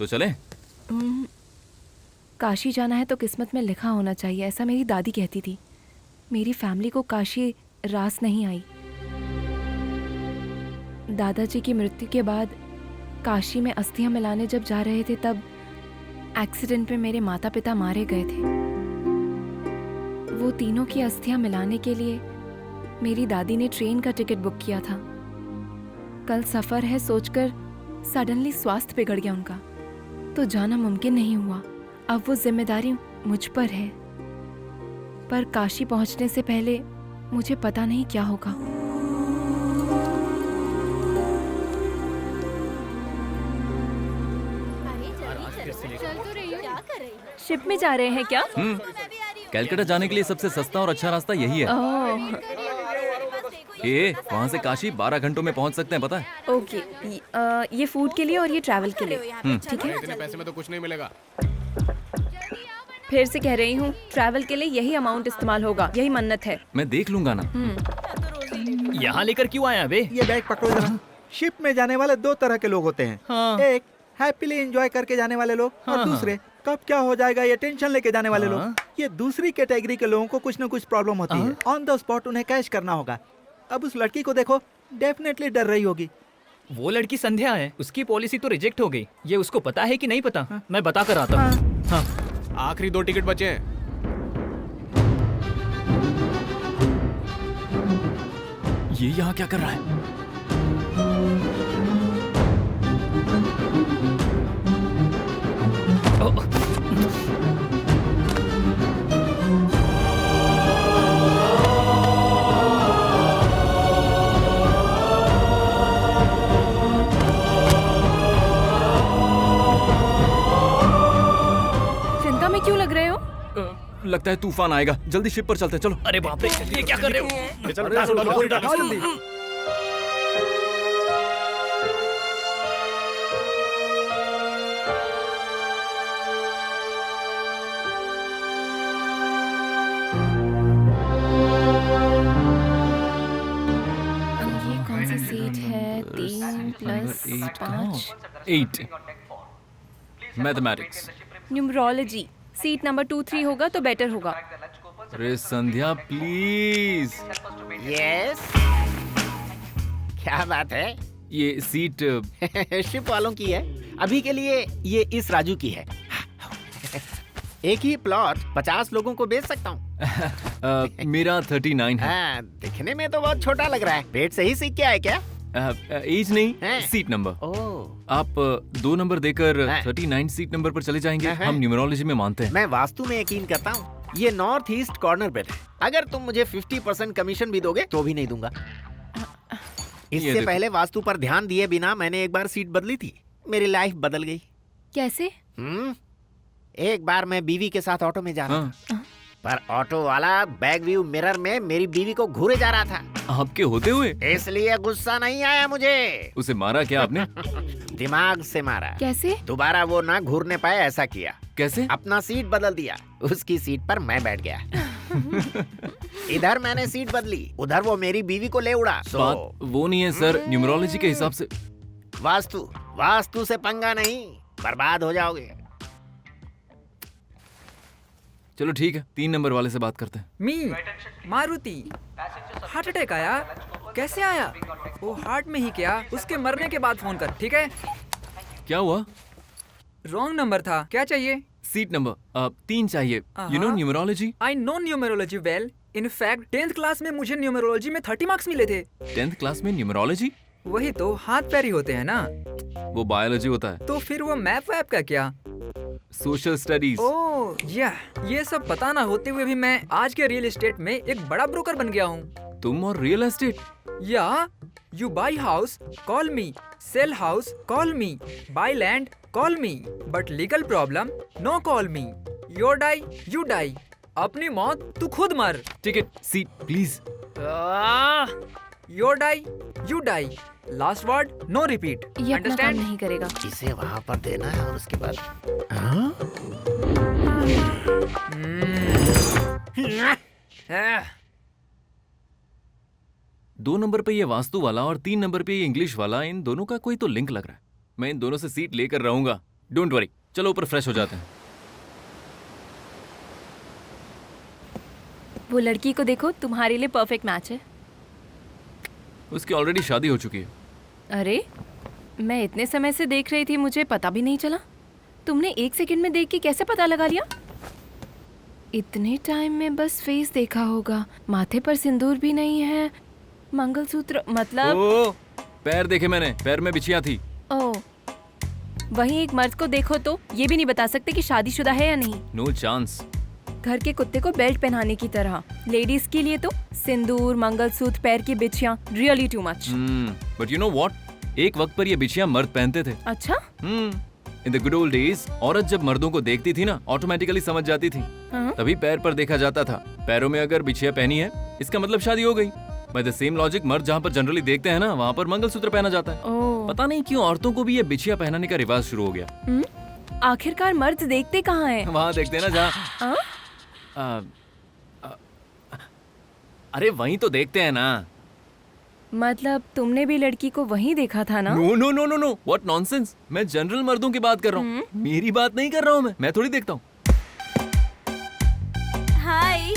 तो चलें? काशी जाना है तो किस्मत में लिखा होना चाहिए, ऐसा मेरी दादी कहती थी। मेरी फैमिली को काशी रास नहीं आई। दादाजी की मृत्यु के बाद काशी में अस्थियां मिलाने जब जा रहे थे तब एक्सीडेंट में मेरे माता पिता मारे गए थे। वो तीनों की अस्थियां मिलाने के लिए मेरी दादी ने ट्रेन का टिकट बुक किया था। कल सफर है सोचकर सडनली स्वास्थ्य बिगड़ गया उनका, तो जाना मुमकिन नहीं हुआ। अब वो जिम्मेदारी मुझ पर है, पर काशी पहुंचने से पहले मुझे पता नहीं क्या होगा। शिप में जा रहे हैं क्या? कलकत्ता जाने के लिए सबसे सस्ता और अच्छा रास्ता यही है। वहाँ से काशी 12 घंटों में पहुँच सकते हैं, पता है? ओके, ये फूड के लिए और ये ट्रैवल के लिए, ठीक है? इतने पैसे में तो कुछ नहीं मिलेगा। फिर से कह रही हूँ, ट्रैवल के लिए यही अमाउंट इस्तेमाल होगा, यही मन्नत है। मैं देख लूंगा ना। यहाँ लेकर क्यों आया बे? ये बैग पकड़ो जरा। शिप में जाने वाले दो तरह के लोग होते हैं। हाँ। एक हैप्पीली एंजॉय करके जाने वाले लोग, और दूसरे कब क्या हो जाएगा ये टेंशन लेके जाने वाले लोग। ये दूसरी कैटेगरी के लोगों को कुछ न कुछ प्रॉब्लम होती है। ऑन द स्पॉट उन्हें कैश करना होगा। अब उस लड़की को देखो, डेफिनेटली डर रही होगी। वो लड़की संध्या है, उसकी पॉलिसी तो रिजेक्ट हो गई। ये उसको पता है कि नहीं पता? मैं बता कर आता हूँ। हाँ। आखिरी 2 टिकट बचे हैं। ये यहाँ क्या कर रहा है? चिंता में क्यों लग रहे हो? लगता है तूफान आएगा, जल्दी शिप पर चलते हैं, चलो। अरे बाप रे, ये क्या कर रहे हो? जल्दी। ये कौन सी सीट है? 3 + 5 8 मैथमेटिक्स। न्यूमरोलॉजी। सीट नंबर 2-3 होगा तो बेटर होगा। अरे संध्या प्लीज। यस। क्या बात है? ये सीट शिप वालों की है। अभी के लिए ये इस राजू की है। एक ही प्लॉट 50 लोगों को बेच सकता हूँ। मेरा 39 है। हाँ, दिखने में तो बहुत छोटा लग रहा है। पेट से ही सीख के आए क्या? एज नहीं, हैं? Seat number. ओह, आप 2 नंबर देकर हैं? 39 सीट नंबर पर चले जाएंगे। हैं? हम न्यूमरोलॉजी में मानते हैं। मैं वास्तु में यकीन करता हूँ। ये नॉर्थ ईस्ट कॉर्नर बेड है। अगर तुम मुझे 50% कमीशन भी दोगे तो भी नहीं दूंगा। इससे देखो। पहले वास्तु पर ध्यान दिए बिना मैंने एक बार सीट बदली थी। मेरी लाइफ बदल गई। कैसे? एक बार मैं बीवी के साथ ऑटो में जा रहा हाँ, था, पर ऑटो वाला बैक व्यू मिरर में मेरी बीवी को घूरे जा रहा था। आपके होते हुए इसलिए गुस्सा नहीं आया मुझे। उसे मारा क्या आपने? दिमाग से मारा। कैसे? दोबारा वो ना घूरने पाए ऐसा किया। कैसे? अपना सीट बदल दिया। उसकी सीट पर मैं बैठ गया। इधर मैंने सीट बदली, उधर वो मेरी बीवी को ले उड़ा। बात वो नहीं है सर, न्यूमरोलॉजी के हिसाब से। वास्तु से पंगा नहीं, बर्बाद हो जाओगे। चलो ठीक है, 3 नंबर वाले से बात करते हैं। मारुति हार्ट अटैक आया? कैसे आया? वो हार्ट में ही क्या, उसके मरने के बाद फोन कर, ठीक है? क्या हुआ? रॉन्ग नंबर था। क्या चाहिए? सीट नंबर 3 चाहिए। You know numerology? I know numerology well. In fact 10th class में मुझे न्यूमरोलॉजी में 30 मार्क्स मिले थे। 10th क्लास में न्यूमरोलॉजी? वही तो, हाथ पैर ही होते हैं ना। वो बायोलॉजी होता है। तो फिर वो मैप वैप का क्या? Social studies. ओह ये सब पता ना होते हुए भी मैं आज के रियल एस्टेट में एक बड़ा ब्रोकर बन गया हूँ। तुम और रियल एस्टेट? या you buy house call me, sell house call me, buy land call me, but legal problem no call me. Your die you die, अपनी मौत तू खुद मर। Ticket seat please. Your die you die, last word no repeat. ये अपना काम understand? नहीं करेगा। इसे वहाँ पर देना है और उसके बाद हाँ? 2 नंबर पे ये वास्तु वाला और 3 नंबर पे ये इंग्लिश वाला, इन दोनों का कोई तो लिंक लग रहा है। मैं इन दोनों से सीट लेकर रहूंगा। डोंट वरी, चलो ऊपर फ्रेश हो जाते हैं। वो लड़की को देखो, तुम्हारे लिए परफेक्ट मैच है। उसकी ऑलरेडी शादी हो चुकी है। अरे मैं इतने समय से देख रही थी, मुझे पता भी नहीं चला। तुमने 1 सेकंड में देख के कैसे पता लगा लिया? इतने टाइम में बस फेस देखा होगा, माथे पर सिंदूर भी नहीं है, मंगलसूत्र मतलब। ओ, पैर देखे मैंने, पैर में बिछिया थी। ओ, वहीं एक मर्द को देखो तो ये भी नहीं बता सकते कि शादीशुदा है या नहीं। No chance. घर के कुत्ते को बेल्ट पहनाने की तरह, लेडीज के लिए तो सिंदूर, मंगलसूत्र, पैर की बिछियां, really too much. But you know what, एक वक्त पर ये बिछियां मर्द पहनते थे। अच्छा? In the good old days औरत जब मर्दों को देखती थी ना, ऑटोमेटिकली समझ जाती थी। हाँ? तभी पैर पर देखा जाता था। पैरों में अगर बिछिया पहनी है, इसका मतलब शादी हो गई। बाय द सेम लॉजिक, मर्द जहाँ पर जनरली देखते हैं ना, वहाँ पर मंगलसूत्र पहना जाता है। ओ, पता नहीं क्यों औरतों को भी ये बिछिया पहनाने का रिवाज शुरू हो गया। आखिरकार मर्द देखते कहाँ हैं? वहाँ देखते हैं ना जहाँ। हाँ? अरे वहीं तो देखते हैं ना। मतलब तुमने भी लड़की को वहीं देखा था ना? No no no no no, what nonsense. मैं जनरल मर्दों की बात कर रहा हूँ, मेरी बात नहीं कर रहा हूँ। मैं थोड़ी देखता हूँ। हाय।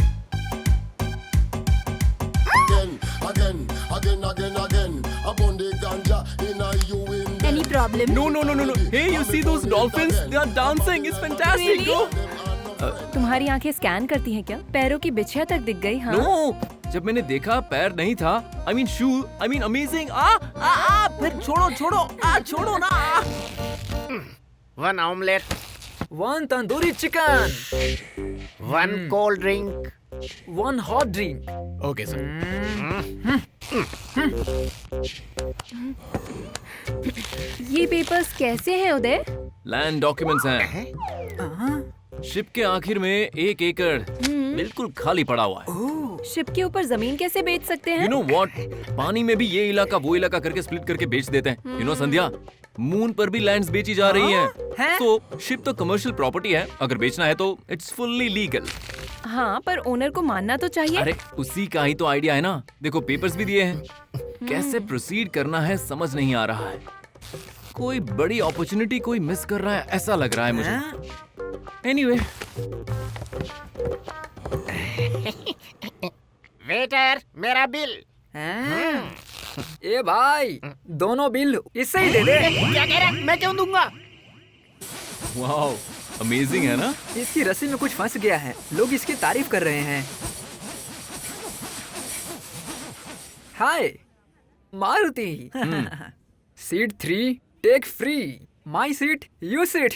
Any problem? No no no no no. Hey, you see those dolphins? They are dancing. It's fantastic, Really? bro. तुम्हारी आंखें स्कैन करती हैं क्या? पैरों की बिछिया तक दिख गई? हाँ? No, जब मैंने देखा पैर नहीं था। I mean shoe. I mean amazing. फिर छोड़ो छोड़ो, छोड़ो ना। One omelette, 1 tandoori chicken, one cold drink. 1 hot drink. Okay sir. ये पेपर्स कैसे हैं उदय? लैंड डॉक्यूमेंट्स हैं। शिप के आखिर में 1 एकड़ बिल्कुल खाली पड़ा हुआ है। शिप के ऊपर जमीन कैसे बेच सकते हैं? यू नो व्हाट, पानी में भी ये इलाका वो इलाका करके स्प्लिट करके बेच देते हैं। यू नो संध्या, मून पर भी लैंड्स बेची जा रही हैं। हैं? तो शिप तो कमर्शियल प्रॉपर्टी है, अगर बेचना है तो इट्स फुल्ली लीगल। हाँ, पर ओनर को मानना तो चाहिए। अरे उसी का ही तो आइडिया है ना। देखो पेपर्स भी दिए हैं, कैसे प्रोसीड करना है समझ नहीं आ रहा है। कोई बड़ी अपॉर्चुनिटी कोई मिस कर रहा है ऐसा लग रहा है मुझे। एनीवे, वेटर, मेरा बिल। हैं? ए भाई, दोनों बिल इससे ही दे दे। क्या कह रहा है? मैं क्यों दूंगा? वाओ, अमेजिंग है ना। इसकी रस्सी में कुछ फंस गया है, लोग इसकी तारीफ कर रहे हैं। Hi Maruti. Seat 3 take free, my seat you seat.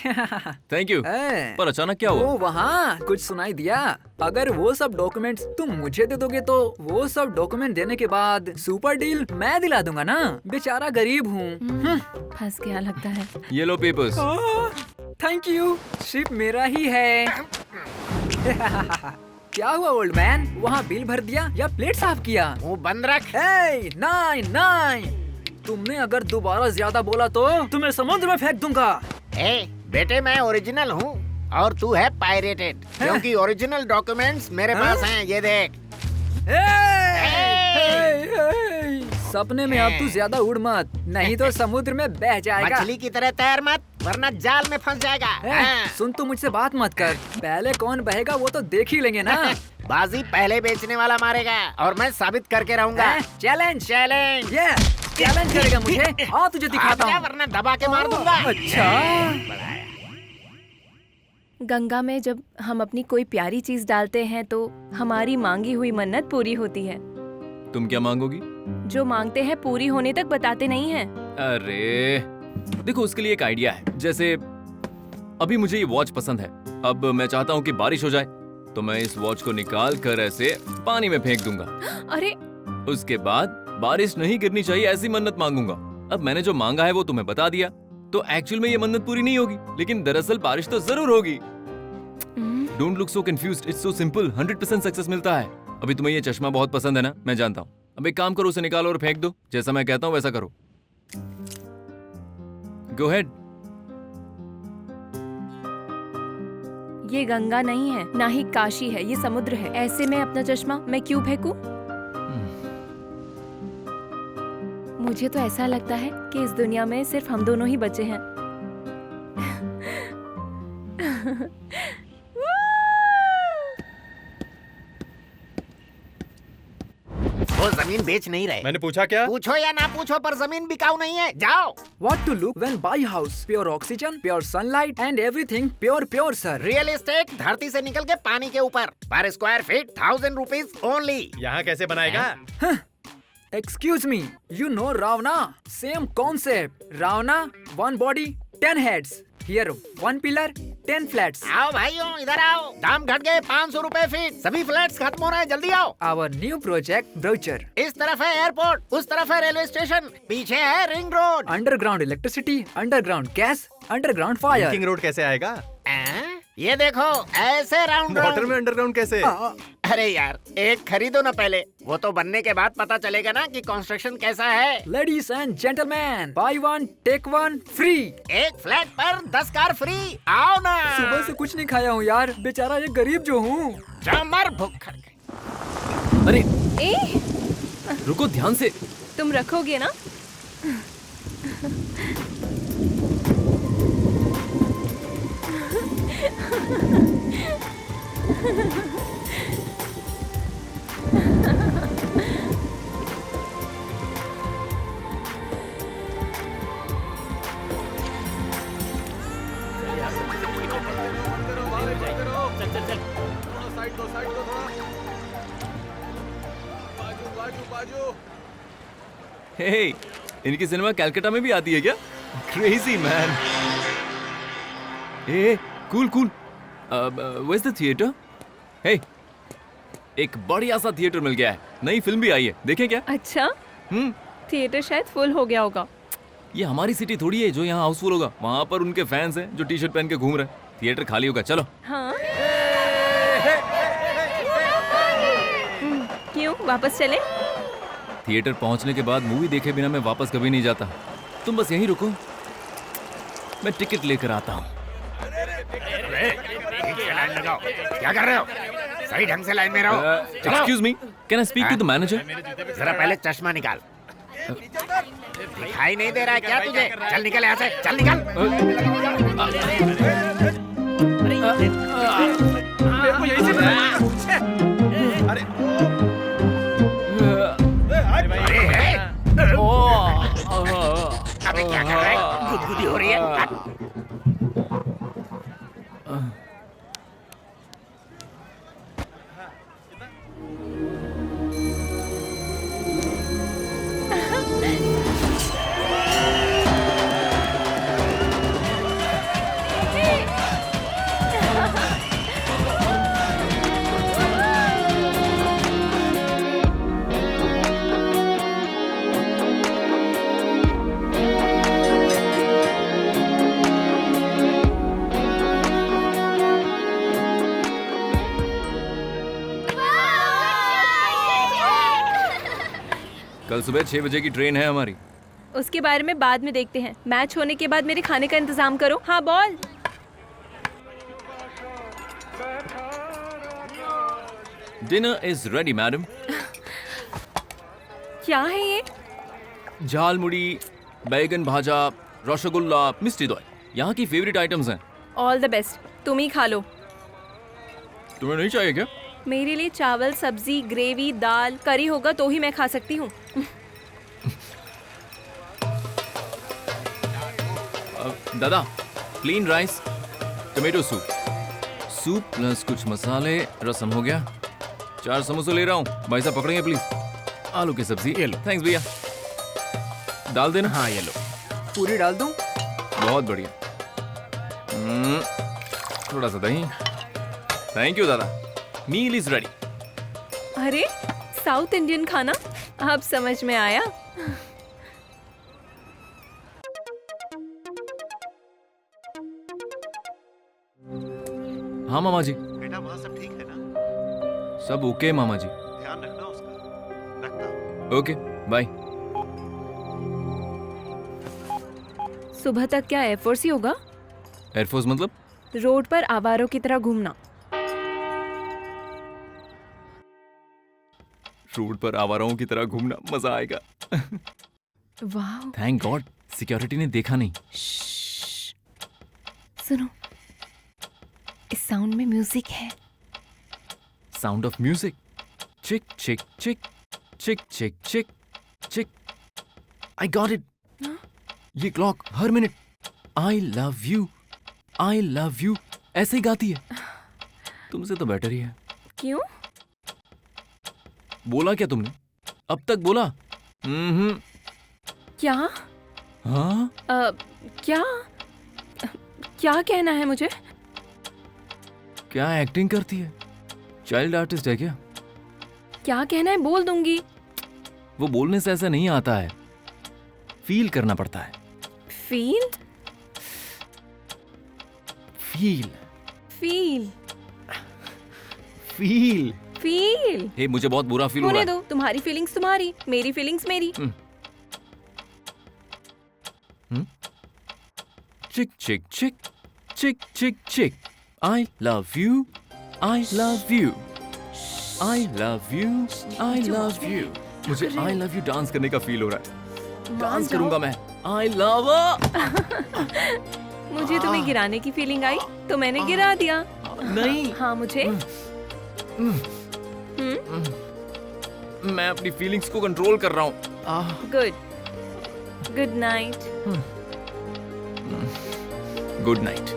Thank you. पर अचानक क्या हुआ? वो वहाँ कुछ सुनाई दिया। अगर वो सब डॉक्यूमेंट्स तुम मुझे दे दोगे तो वो सब डॉक्यूमेंट देने के बाद सुपर डील मैं दिला दूंगा ना। बेचारा गरीब हूँ। फंस गया लगता है। ये लो पेपर्स। थैंक यू, शिप मेरा ही है। क्या हुआ ओल्ड मैन, वहाँ बिल भर दिया या प्लेट साफ किया? वो बंद रख। नहीं, तुमने अगर दोबारा ज्यादा बोला तो तुम्हें समुद्र में फेंक दूंगा। बेटे मैं ओरिजिनल हूँ और तू है पायरेटेड, क्योंकि ओरिजिनल डॉक्यूमेंट्स मेरे पास हैं। ये देख। सपने में अब तू ज्यादा उड़ मत, नहीं तो समुद्र में बह जाएगा। मछली की तरह तैर मत, वरना जाल में फंस जाएगा। सुन, तू मुझसे बात मत कर। पहले कौन बहेगा वो तो देख ही लेंगे ना। बाजी पहले बेचने वाला मारेगा और मैं साबित करके रहूंगा। Challenge challenge. ये चैलेंज करेगा मुझे? हाँ तुझे दिखाता हूँ। वरना दबा के मार दूंगा। अच्छा, गंगा में जब हम अपनी कोई प्यारी चीज डालते हैं तो हमारी मांगी हुई मन्नत पूरी होती है। तुम क्या मांगोगी? जो मांगते हैं पूरी होने तक बताते नहीं हैं। अरे देखो, उसके लिए एक आइडिया है। जैसे अभी मुझे ये वॉच पसंद है, अब मैं चाहता हूँ कि बारिश हो जाए, तो मैं इस वॉच को निकाल कर ऐसे पानी में फेंक दूंगा। अरे उसके बाद बारिश नहीं गिरनी चाहिए ऐसी मन्नत मांगूंगा। अब मैंने जो मांगा है वो तुम्हें बता दिया, तो एक्चुअल में ये मन्नत पूरी नहीं होगी, लेकिन दरअसल बारिश तो जरूर होगी। Don't look so confused, it's so simple. 100% success मिलता है। अभी तुम्हें ये चश्मा बहुत पसंद है ना, मैं जानता हूँ। अब एक काम करो, उसे निकालो और फेंक दो। जैसा मैं कहता हूँ वैसा करो। गो हेड। ये गंगा नहीं है, ना ही काशी है, ये समुद्र है। ऐसे में अपना चश्मा मैं क्यों फेंकूं? मुझे तो ऐसा लगता है कि इस दुनिया में सिर्फ हम दोनों ही बचे हैं। वो जमीन बेच नहीं रहे। मैंने पूछा क्या? पूछो या ना पूछो पर जमीन बिकाऊ नहीं है। जाओ। What to look when buy house? Pure oxygen, pure sunlight, and everything pure, sir. Real estate धरती से निकल के पानी के ऊपर, पर स्क्वायर फीट 1000 रुपीज ओनली। यहाँ कैसे बनाएगा? Excuse me, you know Ravana? Same concept. Ravana, one body, 10 heads. Here, one pillar, 10 flats. आओ भाइयों, इधर आओ। दाम घट गए 500 रुपए फीट। सभी फ्लैट्स खत्म हो रहे हैं, जल्दी आओ। Our new project brochure. इस तरफ है एयरपोर्ट, उस तरफ है रेलवे स्टेशन, पीछे है ring road. Underground electricity, underground gas, underground fire. King road कैसे आएगा? ये देखो, ऐसे राउंड वाटर में अंडरग्राउंड कैसे? अरे यार, एक खरीदो ना पहले, वो तो बनने के बाद पता चलेगा ना कि कंस्ट्रक्शन कैसा है। Ladies and gentlemen, buy one, take one, free. एक फ्लैट पर 10 कार फ्री। आओ ना। सुबह से कुछ नहीं खाया हूँ यार, बेचारा ये गरीब जो हूँ। जा मर भूख। अरे ए, रुको, ध्यान से। तुम रखोगे ना? हे, इनकी सिनेमा कलकत्ता में भी आती है क्या? Crazy man. Hey, cool cool. Where's the theater? Hey, एक बढ़िया सा थिएटर मिल गया है, नई फिल्म भी आई है, देखें क्या? अच्छा, थिएटर शायद फुल हो गया होगा। ये हमारी सिटी थोड़ी है जो यहाँ हाउसफुल होगा। वहाँ पर उनके फैंस हैं जो टी शर्ट पहन के घूम रहे हैं। थिएटर खाली होगा, चलो। हाँ। क्यों, वापस चले? थिएटर पहुँचने के बाद मूवी देखे बिना मैं वापस कभी नहीं जाता। तुम बस यहीं रुको, मैं टिकट लेकर आता हूँ। लाइन लगाओ। क्या कर रहे हो? सही ढंग से लाइन में रहो। चलो। Excuse me, can I speak to the manager? जरा पहले चश्मा निकाल। दिखाई नहीं दे रहा है क्या तुझे? चल निकल यहाँ से, चल निकल। अबे क्या कर रहा है? गुदगुदी हो रही है। कल सुबह 6 बजे की ट्रेन है हमारी। उसके बारे में बाद में देखते हैं। मैच होने के बाद मेरे खाने का इंतजाम करो। हाँ, ball. Dinner is ready madam. क्या है ये? झालमुड़ी, बैगन भाजा, रसगुल्ला, मिष्टी दोई यहाँ की फेवरेट आइटम्स हैं। ऑल द बेस्ट, तुम ही खा लो। तुम्हें नहीं चाहिए क्या? मेरे लिए चावल, सब्जी, ग्रेवी, दाल, करी होगा तो ही मैं खा सकती हूँ। दादा, plain rice, tomato soup, soup plus कुछ मसाले, रसम हो गया। 4 समोसे ले रहा हूँ, भाई साहब पकड़ेंगे प्लीज। आलू की सब्जी, ये लो। थैंक्स भैया। डाल देना। हाँ ये लो। पूरी डाल दूं? बहुत बढ़िया। थोड़ा सा दही। थैंक यू दादा। Meal is ready. अरे, साउथ इंडियन खाना अब समझ में आया। हाँ मामा जी, बेटा वहाँ सब ठीक है ना? सब ओके मामा जी। ध्यान रखना उसका। रखता हूँ। Okay, bye. सुबह तक क्या एयरफोर्स ही होगा? एयरफोर्स मतलब? रोड पर आवारों की तरह घूमना। रोड पर आवाराओं की तरह घूमना मजा आएगा। वाह। थैंक गॉड सिक्योरिटी ने देखा नहीं। सुनो, इस साउंड में म्यूजिक है। Sound of music. चिक चिक चिक चिक चिक चिक चिक। I got it. ये क्लॉक हर मिनट आई लव यू ऐसे ही गाती है। तुमसे तो बेटर ही है। क्यों? बोला क्या तुमने? अब तक बोला? क्या? हाँ? क्या क्या कहना है मुझे? क्या एक्टिंग करती है? चाइल्ड आर्टिस्ट है क्या? क्या कहना है बोल दूंगी। वो बोलने से ऐसा नहीं आता है, फील करना पड़ता है। Feel? Feel feel feel. Feel. हे मुझे बहुत बुरा फील हो होने रहा है। दो, तुम्हारी फीलिंग्स तुम्हारी, मेरी फीलिंग्स मेरी। चिक चिक चिक चिक चिक चिक। आई love you I love you I love you I love you. मुझे आई लव यू डांस करने का फील हो रहा है। डांस करूंगा मैं। I love. मुझे तुम्हें गिराने की फीलिंग आई तो मैंने गिरा दिया। नहीं। हाँ मुझे। मैं अपनी फीलिंग्स को कंट्रोल कर रहा हूँ। Good night. Good night.